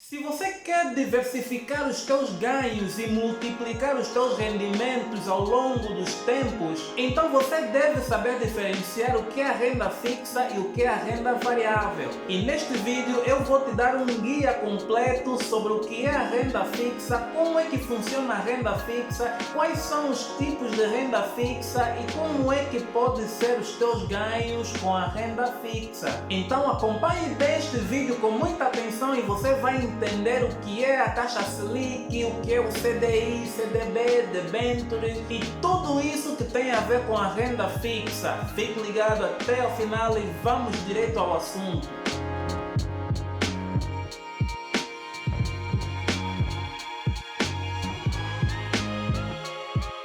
Se você quer diversificar os teus ganhos e multiplicar os teus rendimentos ao longo dos tempos, então você deve saber diferenciar o que é a renda fixa e o que é a renda variável. E neste vídeo eu vou te dar um guia completo sobre o que é a renda fixa, como é que funciona a renda fixa, quais são os tipos de renda fixa e como é que podem ser os teus ganhos com a renda fixa. Então acompanhe este vídeo com muita atenção e você vai entender o que é a taxa Selic, o que é o CDI, CDB, debêntures e tudo isso que tem a ver com a renda fixa. Fique ligado até o final e vamos direto ao assunto.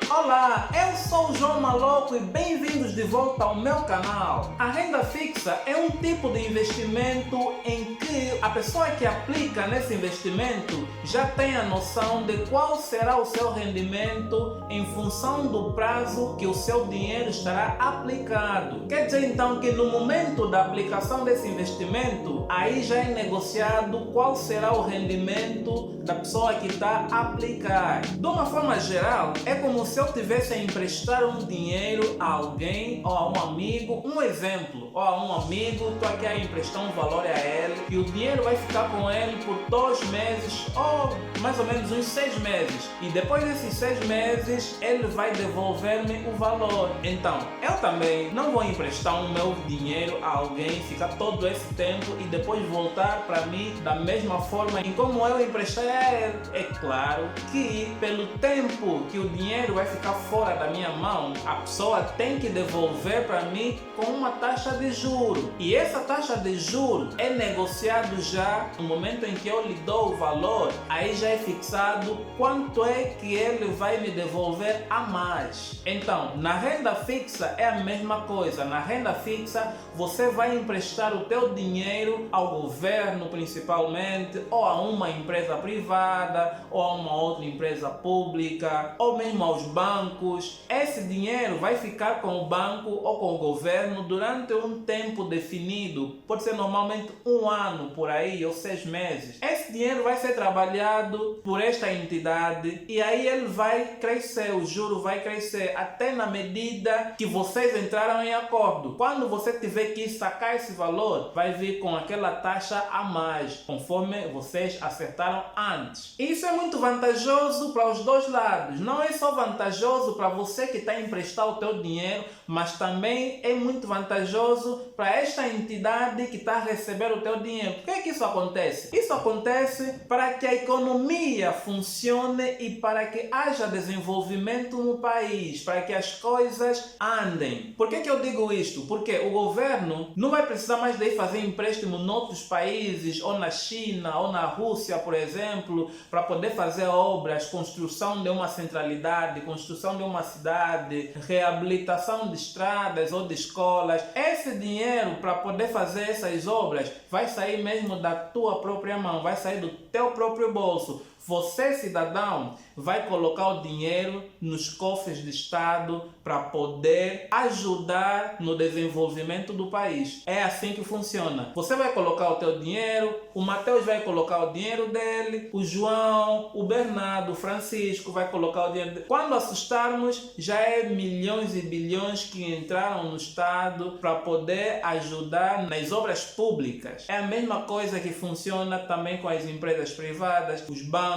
Olá, eu sou o João Maloco e bem-vindos de volta ao meu canal. A renda fixa é um tipo de investimento em que a pessoa que aplica nesse investimento já tem a noção de qual será o seu rendimento em função do prazo que o seu dinheiro estará aplicado. Quer dizer então que no momento da aplicação desse investimento, aí já é negociado qual será o rendimento da pessoa que está a aplicar. De uma forma geral, é como se eu tivesse a emprestar um dinheiro a alguém ou a um amigo, um exemplo, ou a um amigo, estou aqui a emprestar um valor a ele e o dinheiro vai ficar com ele por 2 meses ou mais ou menos uns 6 meses e depois desses 6 meses ele vai devolver-me o valor. Então, eu também não vou emprestar o meu dinheiro a alguém, ficar todo esse tempo e depois voltar para mim da mesma forma em como eu emprestei a ele. É claro que pelo tempo que o dinheiro vai ficar fora da minha mão, a pessoa tem que devolver para mim com uma taxa de juro. E essa taxa de juro é negociado já no momento em que eu lhe dou o valor, aí já é fixado quanto é que ele vai me devolver a mais. Então, na renda fixa é a mesma coisa. Na renda fixa, você vai emprestar o teu dinheiro ao governo principalmente, ou a uma empresa privada, ou a uma outra empresa pública, ou mesmo aos bancos. Esse dinheiro vai ficar com o banco ou com o governo durante um tempo definido, pode ser normalmente 1 ano por aí ou 6 meses. Esse dinheiro vai ser trabalhado por esta entidade e aí ele vai crescer, o juro vai crescer até na medida que vocês entraram em acordo. Quando você tiver que sacar esse valor, vai vir com aquela taxa a mais, conforme vocês acertaram antes. Isso é muito vantajoso para os dois lados. Não é só vantajoso para você que está a emprestar o teu dinheiro, mas também é muito vantajoso para esta entidade que está a receber o teu dinheiro. Por que é que isso acontece? Isso acontece para que a economia funcione e para que haja desenvolvimento no país, para que as coisas andem. Por que que eu digo isto? Porque o governo não vai precisar mais de ir fazer empréstimo em outros países, ou na China, ou na Rússia, por exemplo, para poder fazer obras, construção de uma centralidade, construção de uma cidade, reabilitação de estradas ou de escolas. Esse dinheiro para poder fazer essas obras vai sair mesmo da tua própria mão, vai sair do teu próprio bolso. Você, cidadão, vai colocar o dinheiro nos cofres do Estado para poder ajudar no desenvolvimento do país. É assim que funciona. Você vai colocar o teu dinheiro, o Mateus vai colocar o dinheiro dele, o João, o Bernardo, o Francisco vai colocar o dinheiro dele. Quando assustarmos, já é milhões e bilhões que entraram no Estado para poder ajudar nas obras públicas. É a mesma coisa que funciona também com as empresas privadas, os bancos.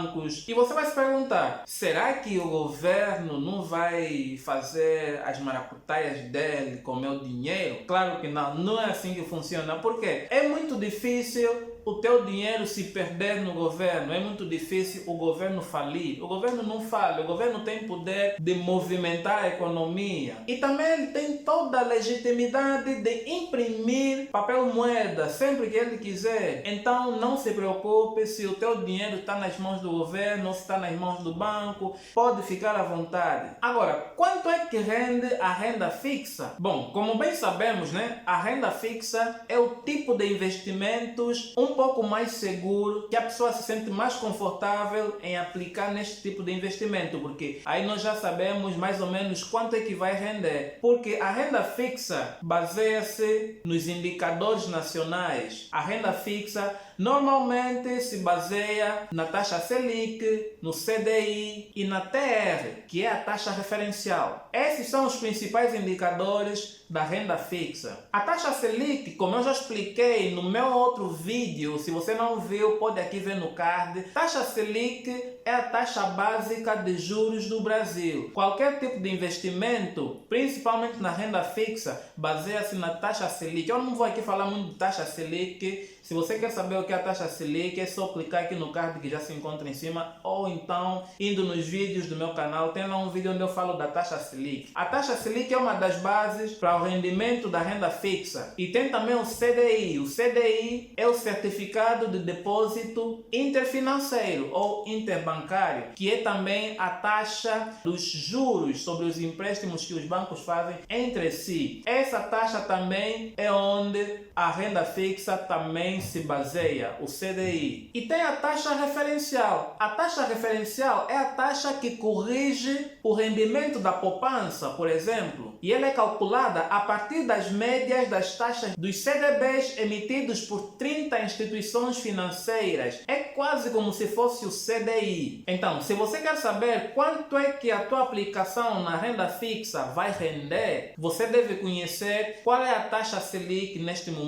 E você vai se perguntar, será que o governo não vai fazer as maracutaias dele com o meu dinheiro? Claro que não, não é assim que funciona. Por quê? É muito difícil o teu dinheiro se perder no governo, é muito difícil o governo falir. O governo não falha, o governo tem poder de movimentar a economia. E também ele tem toda a legitimidade de imprimir papel moeda sempre que ele quiser. Então não se preocupe se o teu dinheiro está nas mãos do governo ou se está nas mãos do banco, pode ficar à vontade. Agora, quanto é que rende a renda fixa? Bom, como bem sabemos, né, a renda fixa é o tipo de investimentos um pouco mais seguro, que a pessoa se sente mais confortável em aplicar neste tipo de investimento, porque aí nós já sabemos mais ou menos quanto é que vai render. Porque a renda fixa baseia-se nos indicadores nacionais. A renda fixa normalmente se baseia na taxa Selic, no CDI e na TR, que é a taxa referencial. Esses são os principais indicadores da renda fixa. A taxa Selic, como eu já expliquei no meu outro vídeo, se você não viu, pode aqui ver no card. Taxa Selic é a taxa básica de juros do Brasil. Qualquer tipo de investimento, principalmente na renda fixa, baseia-se na taxa Selic. Eu não vou aqui falar muito de taxa Selic. Se você quer saber o que é a taxa Selic, é só clicar aqui no card que já se encontra em cima, ou então indo nos vídeos do meu canal, tem lá um vídeo onde eu falo da taxa Selic. A taxa Selic é uma das bases para o rendimento da renda fixa. E tem também o CDI. O CDI é o Certificado de Depósito Interfinanceiro ou Interbancário, que é também a taxa dos juros sobre os empréstimos que os bancos fazem entre si. Essa taxa também é onde a renda fixa também se baseia, o CDI. E tem a taxa referencial. A taxa referencial é a taxa que corrige o rendimento da poupança, por exemplo, e ela é calculada a partir das médias das taxas dos CDBs emitidos por 30 instituições financeiras. É quase como se fosse o CDI. Então, se você quer saber quanto é que a tua aplicação na renda fixa vai render, você deve conhecer qual é a taxa Selic neste momento,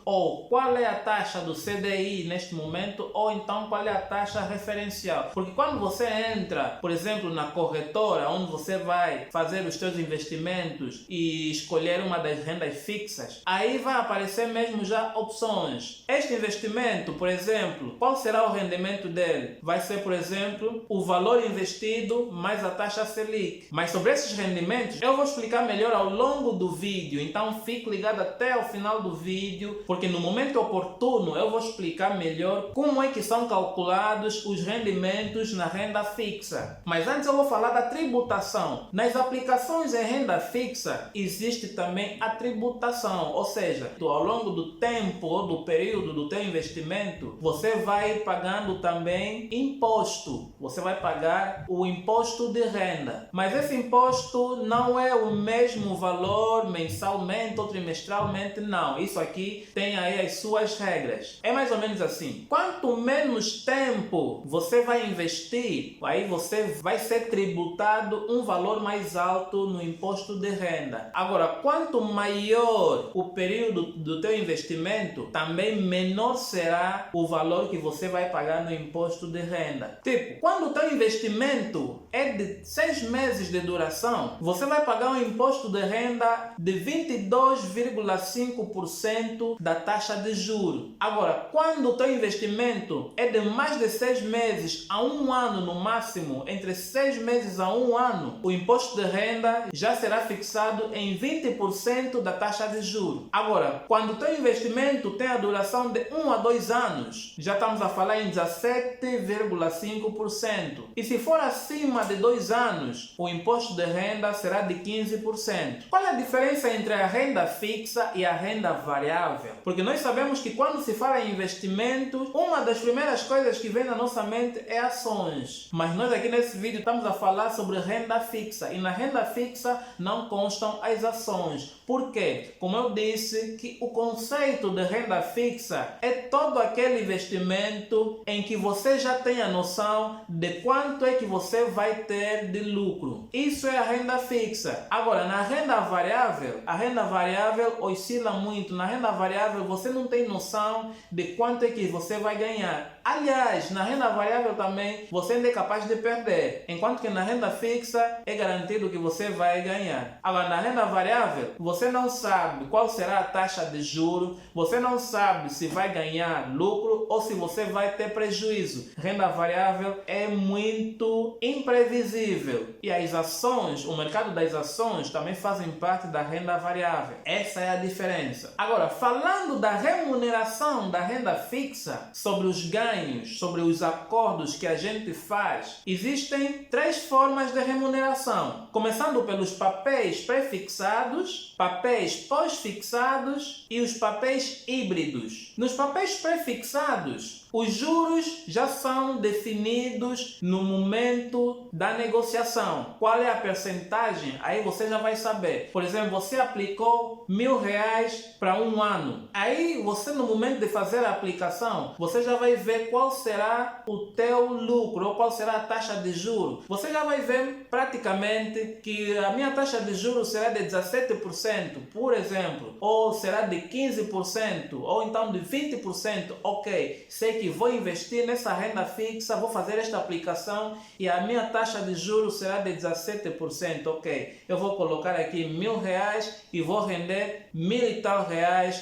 ou qual é a taxa do CDI neste momento, ou então qual é a taxa referencial. Porque quando você entra, por exemplo, na corretora, onde você vai fazer os seus investimentos e escolher uma das rendas fixas, aí vai aparecer mesmo já opções. Este investimento, por exemplo, qual será o rendimento dele? Vai ser, por exemplo, o valor investido mais a taxa Selic. Mas sobre esses rendimentos, eu vou explicar melhor ao longo do vídeo, então fique ligado até o final do vídeo, porque no momento oportuno eu vou explicar melhor como é que são calculados os rendimentos na renda fixa. Mas antes eu vou falar da tributação. Nas aplicações em renda fixa existe também a tributação, ou seja, ao longo do tempo ou do período do teu investimento, você vai pagando também imposto. Você vai pagar o imposto de renda. Mas esse imposto não é o mesmo valor mensalmente ou trimestralmente, não. Isso aqui tem aí as suas regras. É mais ou menos assim. Quanto menos tempo você vai investir, aí você vai ser tributado um valor mais alto no imposto de renda. Agora, quanto maior o período do teu investimento, também menor será o valor que você vai pagar no imposto de renda. Tipo, quando o teu investimento é de 6 meses de duração, você vai pagar um imposto de renda de 22,5% da taxa de juros. Agora, quando o teu investimento é de mais de 6 meses a 1 ano no máximo, entre 6 meses a 1 ano, o imposto de renda já será fixado em 20% da taxa de juros. Agora, quando o teu investimento tem a duração de 1 a 2 anos, já estamos a falar em 17,5%. E se for acima de 2 anos, o imposto de renda será de 15%. Qual é a diferença entre a renda fixa e a renda variável? Porque nós sabemos que quando se fala em investimentos, uma das primeiras coisas que vem na nossa mente é ações. Mas nós aqui nesse vídeo estamos a falar sobre renda fixa. E na renda fixa não constam as ações. Por quê? Como eu disse, que o conceito de renda fixa é todo aquele investimento em que você já tem a noção de quanto é que você vai ter de lucro. Isso é a renda fixa. Agora, na renda variável, a renda variável oscila muito. Na renda variável, você não tem noção de quanto é que você vai ganhar. Aliás, na renda variável também, você ainda é capaz de perder. Enquanto que na renda fixa, é garantido que você vai ganhar. Agora, na renda variável, você não sabe qual será a taxa de juros, você não sabe se vai ganhar lucro ou se você vai ter prejuízo. Renda variável é muito imprevisível. E as ações, o mercado das ações também fazem parte da renda variável. Essa é a diferença. Agora, falando da remuneração da renda fixa, sobre os ganhos, sobre os acordos que a gente faz, existem 3 formas de remuneração. Começando pelos papéis prefixados, papéis pós-fixados e os papéis híbridos. Nos papéis prefixados, Os juros já são definidos no momento da negociação. Qual é a percentagem? Aí você já vai saber. Por exemplo, você aplicou R$1.000 para um ano. Aí você, no momento de fazer a aplicação, você já vai ver qual será o teu lucro ou qual será a taxa de juros. Você já vai ver praticamente que a minha taxa de juros será de 17%, por exemplo, ou será de 15%, ou então de 20%. Ok, sei que vou investir nessa renda fixa, vou fazer esta aplicação e a minha taxa de juros será de 17%. Ok, eu vou colocar aqui R$1.000 e vou render R$1.000 e tal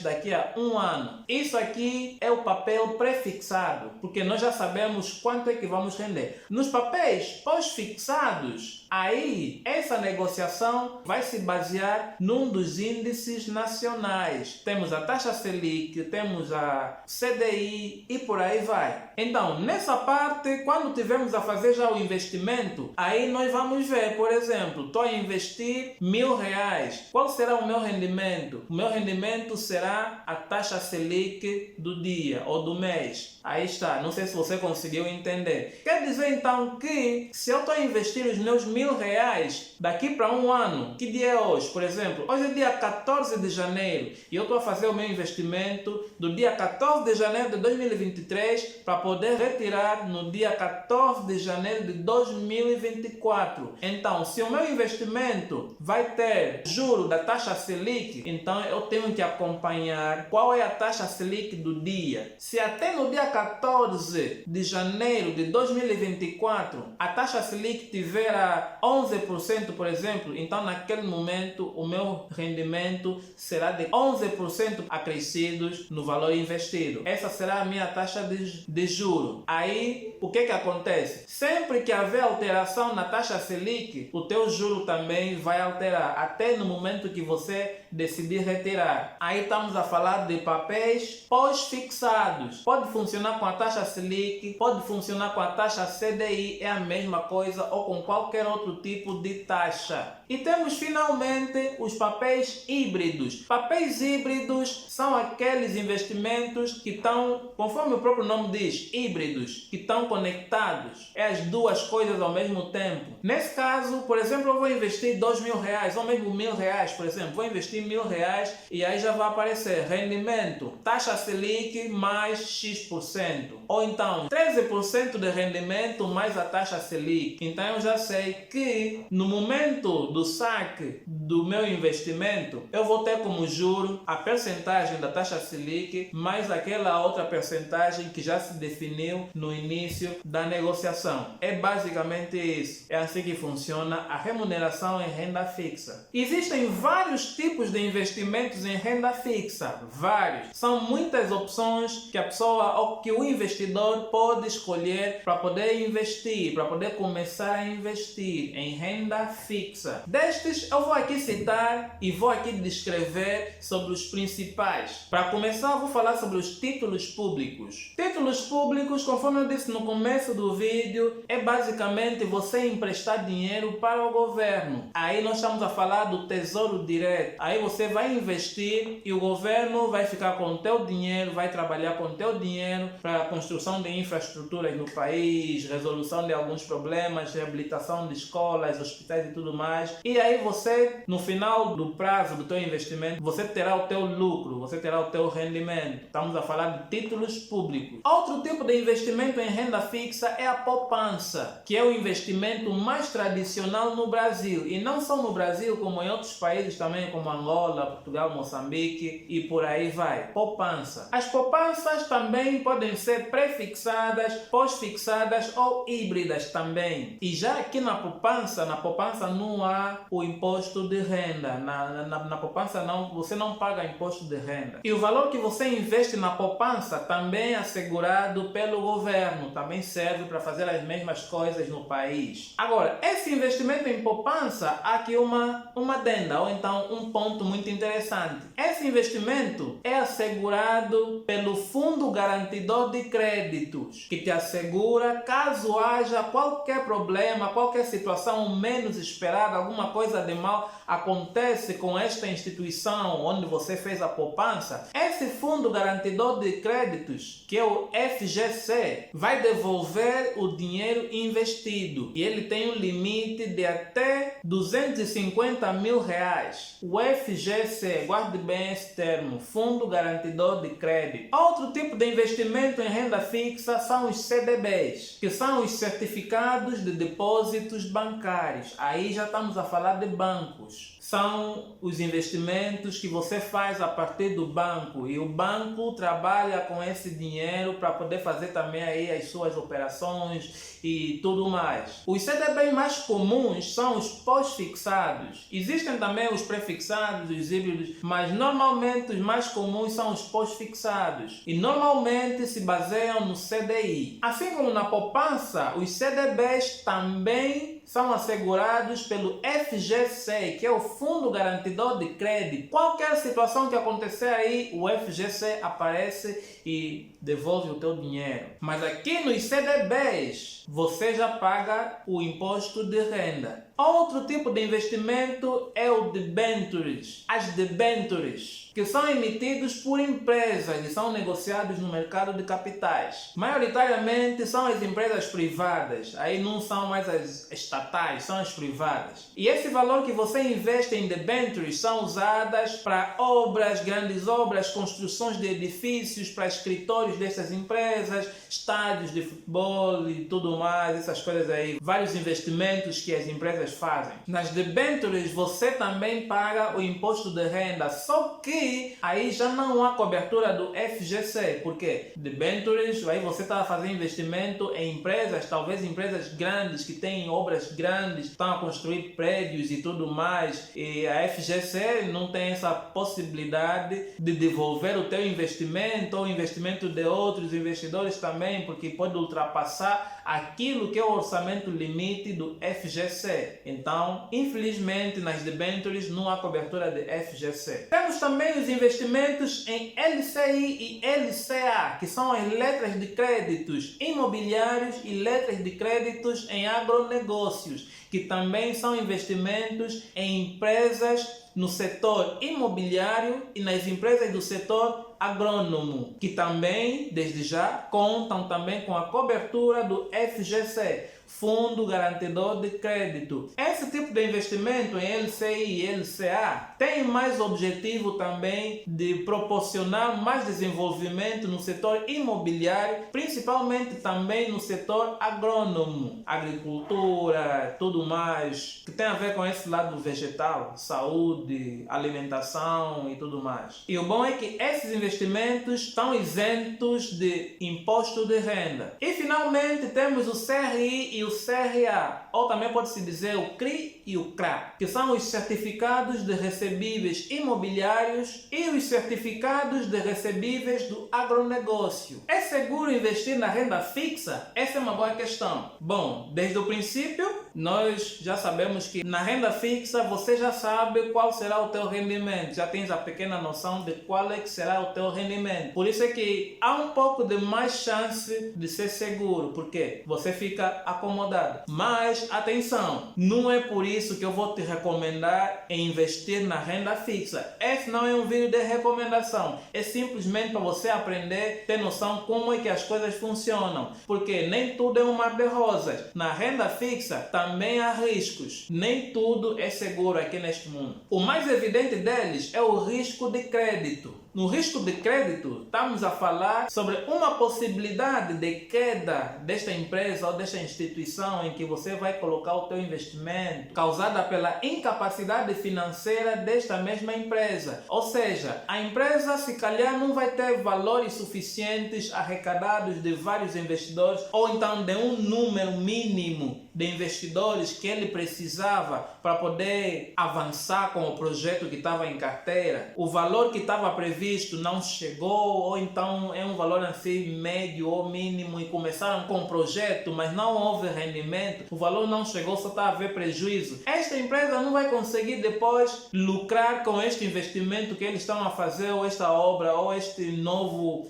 daqui a um ano. Isso aqui é o papel prefixado, porque nós já sabemos quanto é que vamos render. Nos papéis pós-fixados, aí essa negociação vai se basear num dos índices nacionais. Temos a taxa Selic, temos a CDI e por aí vai. Então, nessa parte, quando tivermos a fazer já o investimento, aí nós vamos ver, por exemplo, estou a investir R$1.000. Qual será o meu rendimento? O meu rendimento será a taxa Selic do dia ou do mês. Aí está, não sei se você conseguiu entender. Quer dizer então que se eu estou a investir os meus R$1.000 daqui para um ano, que dia é hoje? Por exemplo, hoje é dia 14 de janeiro e eu estou a fazer o meu investimento do dia 14 de janeiro de 2023 para poder retirar no dia 14 de janeiro de 2024. Então, se o meu investimento vai ter juro da taxa Selic, então eu tenho que acompanhar qual é a taxa Selic do dia. Se até no dia 14 de janeiro de 2024 a taxa Selic tiver a 11%, por exemplo, então naquele momento o meu rendimento será de 11% acrescidos no valor investido. Essa será a minha taxa de juro. Aí, o que acontece? Sempre que haver alteração na taxa Selic, o teu juro também vai alterar, até no momento que você decidir retirar. Aí estamos a falar de papéis pós-fixados. Pode funcionar com a taxa Selic, pode funcionar com a taxa CDI, é a mesma coisa, ou com qualquer outro tipo de taxa. E temos finalmente os papéis híbridos. Papéis híbridos são aqueles investimentos que estão, conforme o próprio nome diz, híbridos, que estão conectados. É as duas coisas ao mesmo tempo. Nesse caso, por exemplo, eu vou investir R$2.000 ou mesmo R$1.000, por exemplo. Vou investir R$1.000 e aí já vai aparecer rendimento, taxa Selic mais X%. Ou então 13% de rendimento mais a taxa Selic. Então eu já sei que no momento do saque do meu investimento, eu vou ter como juro a percentagem da taxa Selic mais aquela outra percentagem que já se definiu no início da negociação. É basicamente isso. É assim que funciona a remuneração em renda fixa. Existem vários tipos de investimentos em renda fixa. Vários. São muitas opções que a pessoa ou que o investidor pode escolher para poder investir, para poder começar a investir em renda fixa. Destes eu vou aqui citar e vou aqui descrever sobre os principais. Para começar, eu vou falar sobre os títulos públicos. Títulos públicos, conforme eu disse no começo do vídeo, é basicamente você emprestar dinheiro para o governo. Aí nós estamos a falar do Tesouro Direto. Aí você vai investir e o governo vai ficar com o teu dinheiro, vai trabalhar com o teu dinheiro para a construção de infraestruturas no país, resolução de alguns problemas, reabilitação de escolas, hospitais e tudo mais. E aí você, no final do prazo do teu investimento, você terá o teu lucro, você terá o teu rendimento. Estamos a falar de títulos públicos. Outro tipo de investimento em renda fixa é a poupança, que é o investimento mais tradicional no Brasil. E não só no Brasil, como em outros países também, como Angola, Portugal, Moçambique e por aí vai. Poupança. As poupanças também podem ser prefixadas, pós-fixadas ou híbridas também. E já aqui na poupança não há o imposto de renda. Na poupança você não paga imposto de renda. E o valor que você investe na poupança também é assegurado pelo governo. Também serve para fazer as mesmas coisas no país. Agora, esse investimento em poupança, há aqui uma adenda, ou então um ponto muito interessante. interessante. Esse investimento é assegurado pelo Fundo Garantidor de Créditos, que te assegura caso haja qualquer problema, qualquer situação menos esperada, alguma coisa de mal acontece com esta instituição onde você fez a poupança. Esse Fundo Garantidor de Créditos, que é o FGC, vai devolver o dinheiro investido e ele tem um limite de até 250 mil reais. O FGC, guarde bem esse termo, Fundo Garantidor de Crédito. Outro tipo de investimento em renda fixa são os CDBs, que são os certificados de depósitos bancários. Aí já estamos a falar de bancos. São os investimentos que você faz a partir do banco e o banco trabalha com esse dinheiro para poder fazer também aí as suas operações e tudo mais. Os CDBs mais comuns são os pós-fixados. Existem também os pré-fixados, os híbridos, mas normalmente os mais comuns são os pós-fixados e normalmente se baseiam no CDI. Assim como na poupança, os CDBs também são assegurados pelo FGC, que é o Fundo Garantidor de Crédito. Qualquer situação que acontecer aí, o FGC aparece e devolve o teu dinheiro. Mas aqui nos CDBs, você já paga o imposto de renda. Outro tipo de investimento é o debentures. As debentures, que são emitidos por empresas e são negociados no mercado de capitais. Maioritariamente são as empresas privadas, aí não são mais as estatais, são as privadas. E esse valor que você investe em debentures são usadas para obras, grandes obras, construções de edifícios, para escritórios dessas empresas, estádios de futebol e tudo mais, essas coisas aí. Vários investimentos que as empresas fazem. Nas debentures você também paga o imposto de renda, só que aí já não há cobertura do FGC, porque debentures, aí você está fazendo investimento em empresas, talvez empresas grandes que têm obras grandes, estão a construir prédios e tudo mais, e a FGC não tem essa possibilidade de devolver o teu investimento ou investimento de outros investidores também, porque pode ultrapassar aquilo que é o orçamento limite do FGC. Então, infelizmente, nas debentures não há cobertura de FGC. Temos também os investimentos em LCI e LCA, que são as letras de créditos imobiliários e letras de créditos em agronegócios, que também são investimentos em empresas no setor imobiliário e nas empresas do setor agrônomo, que também, desde já, contam também com a cobertura do FGC, Fundo Garantidor de Crédito. Esse tipo de investimento em LCI e LCA tem mais objetivo também de proporcionar mais desenvolvimento no setor imobiliário, principalmente também no setor agrônomo, agricultura, tudo mais, que tem a ver com esse lado vegetal, saúde, alimentação e tudo mais. E o bom é que esses investimentos estão isentos de imposto de renda. E finalmente temos o CRI e o CRA, ou também pode-se dizer o CRI e o CRA, que são os certificados de recebíveis imobiliários e os certificados de recebíveis do agronegócio. É seguro investir na renda fixa? Essa é uma boa questão. Bom, desde o princípio, nós já sabemos que na renda fixa você já sabe qual será o teu rendimento, já tens a pequena noção de qual é que será o teu rendimento. Por isso é que há um pouco de mais chance de ser seguro, porque você fica acomodado. Mas atenção, não é por isso que eu vou te recomendar investir na renda fixa. Esse não é um vídeo de recomendação, é simplesmente para você aprender, ter noção como é que as coisas funcionam, porque nem tudo é um mar de rosas. Na renda fixa também há riscos, nem tudo é seguro aqui neste mundo. O mais evidente deles é o risco de crédito. No risco de crédito, estamos a falar sobre uma possibilidade de queda desta empresa ou desta instituição em que você vai colocar o teu investimento, causada pela incapacidade financeira desta mesma empresa. Ou seja, a empresa se calhar não vai ter valores suficientes arrecadados de vários investidores, ou então de um número mínimo de investidores que ele precisava para poder avançar com o projeto que estava em carteira. O valor que estava previsto previsto não chegou, ou então é um valor assim médio ou mínimo e começaram com um projeto, mas não houve rendimento, o valor não chegou, só está a haver prejuízo. Esta empresa não vai conseguir depois lucrar com este investimento que eles estão a fazer, ou esta obra, ou este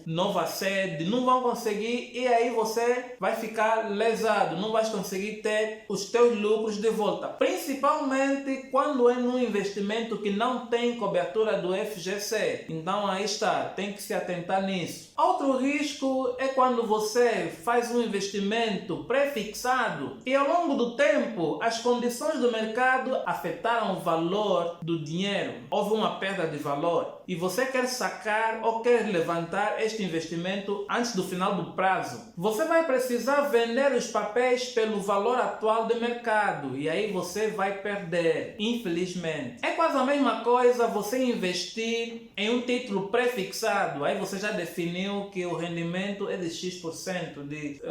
nova sede, não vão conseguir, e aí você vai ficar lesado, não vai conseguir ter os teus lucros de volta, principalmente quando é num investimento que não tem cobertura do FGC. Então aí está, tem que se atentar nisso. Outro risco é quando você faz um investimento pré-fixado e ao longo do tempo as condições do mercado afetaram o valor do dinheiro, houve uma perda de valor e você quer sacar ou quer levantar este investimento antes do final do prazo. Você vai precisar vender os papéis pelo valor atual do mercado e aí você vai perder, infelizmente. É quase a mesma coisa você investir em um título pré-fixado, aí você já definiu que o rendimento é de X%, de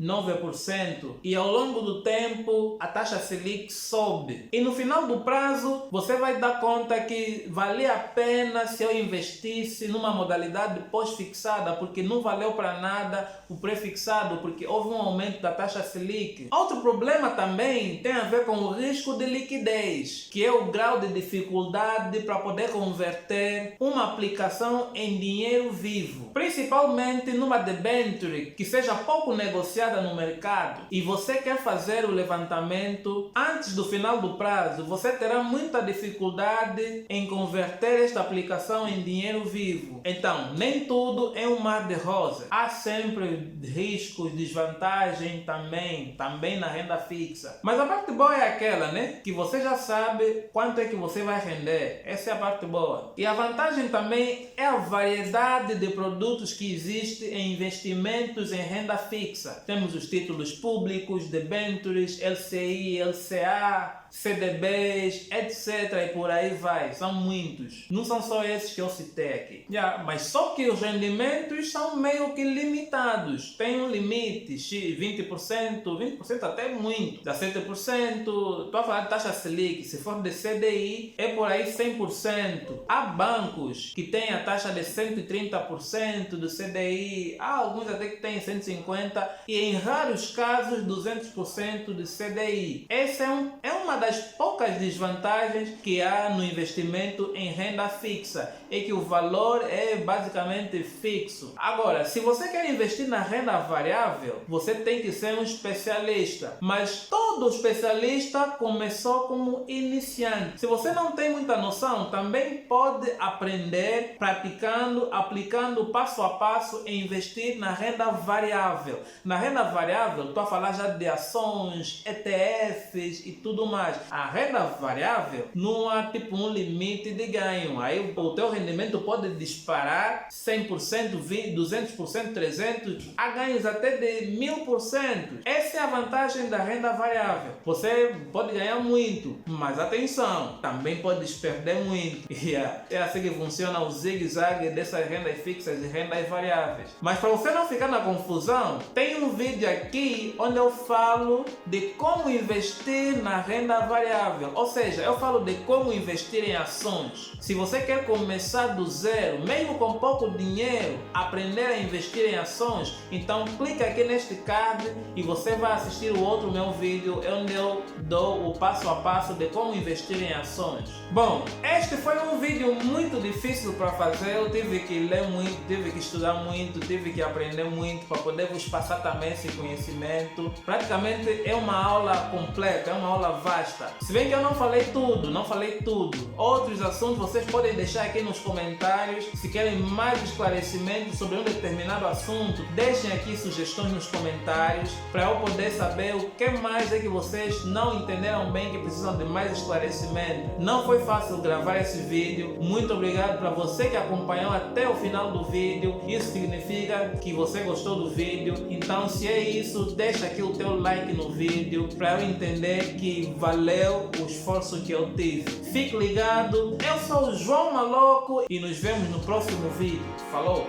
9%, e ao longo do tempo a taxa Selic sobe. E no final do prazo você vai dar conta que valia a pena se eu investisse numa modalidade pós-fixada, porque não valeu para nada o pré-fixado, porque houve um aumento da taxa Selic. Outro problema também tem a ver com o risco de liquidez, que é o grau de dificuldade para poder converter uma aplicação em dinheiro vivo, principalmente numa debenture que seja pouco negociada no mercado e você quer fazer o levantamento antes do final do prazo, você terá muita dificuldade em converter esta aplicação em dinheiro vivo. Então, nem tudo é um mar de rosas. Há sempre riscos, desvantagens também na renda fixa. Mas a parte boa é aquela, né? Que você já sabe quanto é que você vai render. Essa é a parte boa. E a vantagem também é a variedade de produtos que existe em investimentos em renda fixa. Temos os títulos públicos, debentures, LCI, LCA, CDBs, etc. E por aí vai. São muitos. Não são só esses que eu citei aqui. Mas só que os rendimentos são meio que limitados. Tem um limite, 20% até muito. Dá 7%. Estou a falar de taxa Selic. Se for de CDI, é por aí 100%. Há bancos que têm a taxa de 130% do CDI. Há alguns até que têm 150%. E em raros casos, 200% do CDI. Essa é uma das poucas desvantagens que há no investimento em renda fixa, é que o valor é basicamente fixo. Agora, se você quer investir na renda variável, você tem que ser um especialista, mas todo especialista começou como iniciante. Se você não tem muita noção, também pode aprender praticando, aplicando passo a passo e investir na renda variável. Na renda variável, estou a falar já de ações, ETFs e tudo mais. A renda variável não há tipo um limite de ganho. Aí o teu rendimento pode disparar 100%, 20%, 200%, 300%, há ganhos até de 1000%. Essa é a vantagem da renda variável. Você pode ganhar muito, mas atenção, também pode perder muito. E é assim que funciona o zigue-zague dessas rendas fixas e rendas variáveis. Mas para você não ficar na confusão, tem um vídeo aqui onde eu falo de como investir na renda variável, ou seja, eu falo de como investir em ações. Se você quer começar do zero, mesmo com pouco dinheiro, aprender a investir em ações, então clica aqui neste card e você vai assistir o outro meu vídeo onde eu dou o passo a passo de como investir em ações. Bom, este foi um vídeo muito difícil para fazer, eu tive que ler muito, tive que estudar muito, tive que aprender muito para poder vos passar também esse conhecimento. Praticamente é uma aula completa, é uma aula vasta. Se bem que eu não falei tudo. Outros assuntos vocês podem deixar aqui nos comentários. Se querem mais esclarecimentos sobre um determinado assunto, deixem aqui sugestões nos comentários para eu poder saber o que mais é que vocês não entenderam bem, que precisam de mais esclarecimento. Não foi fácil gravar esse vídeo. Muito obrigado para você que acompanhou até o final do vídeo. Isso significa que você gostou do vídeo. Então, se é isso, deixa aqui o teu like no vídeo para eu entender que valeu o esforço que eu tive. Fique ligado, eu sou o João Maloco e nos vemos no próximo vídeo. Falou!